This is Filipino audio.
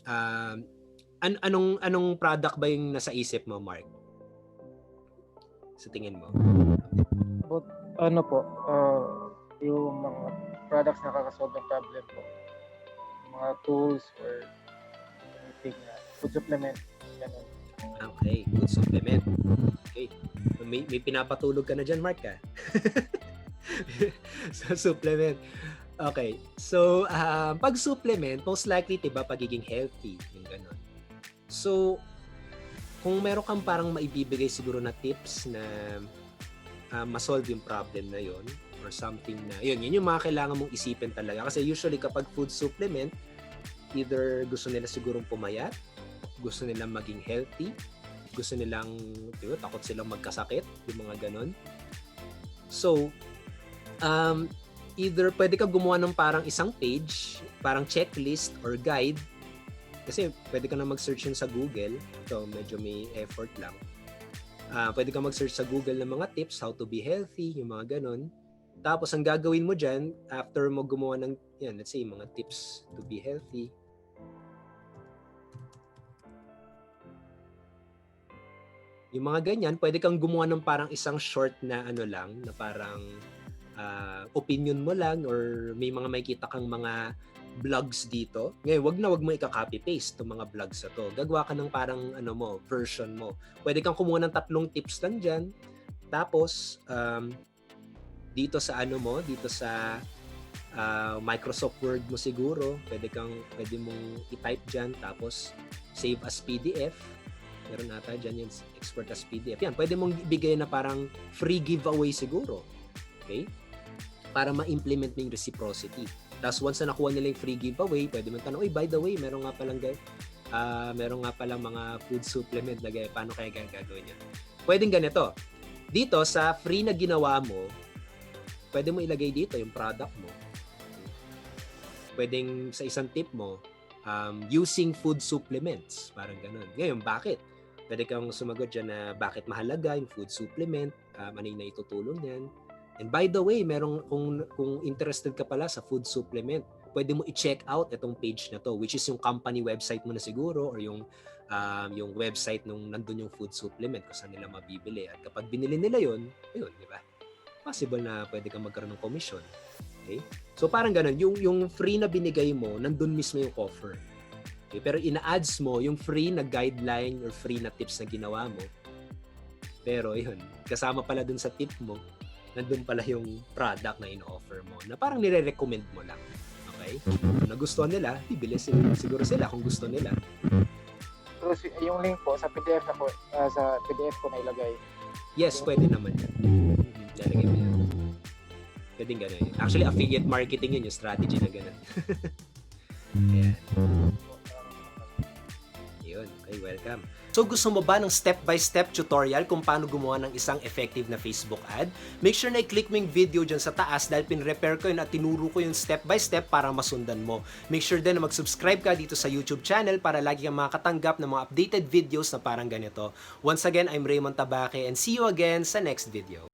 Um, anong product ba yung nasa isip mo, Mark? Sa tingin mo? But ano po, yung mga products na nakakasolve ng problem po. Mga tools or anything na food supplement, ganun. Okay, food supplement. Okay. May pinapatulog ka na dyan, Mark, ka? Sa supplement. Okay. So, pag supplement, most likely, diba, pagiging healthy, yung ganun. So, kung meron kang parang maibibigay siguro na tips na masolve yung problem na yon or something na, yun yung mga kailangan mong isipin talaga. Kasi usually kapag food supplement, either gusto nila sigurong pumayat, gusto nilang maging healthy, gusto nilang, diba, takot silang magkasakit, yung mga ganon. So, either pwede ka gumawa ng parang isang page, parang checklist or guide, kasi pwede ka na mag-search yun sa Google. So, medyo may effort lang. Pwede ka mag-search sa Google ng mga tips, how to be healthy, yung mga ganon. Tapos, ang gagawin mo dyan, after mo gumawa ng, yan, let's say, mga tips to be healthy, yung mga ganyan, pwede kang gumawa ng parang isang short na ano lang, na parang opinion mo lang or may mga makikita kang mga vlogs dito. Ngayon, wag mo i-copy-paste itong mga vlogs na to. Gagawa ka ng parang version mo. Pwede kang kumuha ng 3 tips lang dyan. Tapos, dito sa dito sa Microsoft Word mo siguro, pwede mong i-type dyan, tapos save as PDF. Meron ata dyan yung export as PDF. Yan, pwede mong ibigay na parang free giveaway siguro. Okay? Para ma-implement mo yung reciprocity. Tapos once na nakuha nila yung free giveaway, pwede mo tanong, by the way, meron nga palang mga food supplement na gaya, paano kaya gagawin yan? Pwedeng ganito. Dito sa free na ginawa mo, pwede mo ilagay dito yung product mo. Pwedeng sa isang tip mo, using food supplements. Parang ganun. Ngayon, bakit? Pwede kang sumagot dyan na bakit mahalaga yung food supplement, ano yung naitutulong yan. And by the way, kung interested ka pala sa food supplement, pwede mo i-check out itong page na to, which is yung company website mo na siguro or yung website nung nandun yung food supplement kung saan nila mabibili. At kapag binili nila yun, ayun, di ba? Possible na pwede kang magkaroon ng commission. Okay? So parang ganun, yung free na binigay mo, nandun mismo yung offer. Okay? Pero ina-ads mo yung free na guideline or free na tips na ginawa mo. Pero yun, kasama pala dun sa tip mo, nandun pala yung product na ino-offer mo na parang nire-recommend mo lang. Okay? Kung nagustuhan nila, bibili siguro sila kung gusto nila. Pero yung link po sa PDF na po, sa PDF ko na ilagay. Yes, pwede naman yan. Lalagay mo yan. Pwedeng gano'n yun. Actually, affiliate marketing yun, yung strategy na gano'n. Ayan. Yun. Okay, welcome. So gusto mo ba ng step-by-step tutorial kung paano gumawa ng isang effective na Facebook ad? Make sure na i-click mo yung video dyan sa taas dahil pin-repair ko yun at tinuro ko yung step-by-step para masundan mo. Make sure din na mag-subscribe ka dito sa YouTube channel para lagi kang makakatanggap ng mga updated videos na parang ganito. Once again, I'm Raymond Tabaque and see you again sa next video.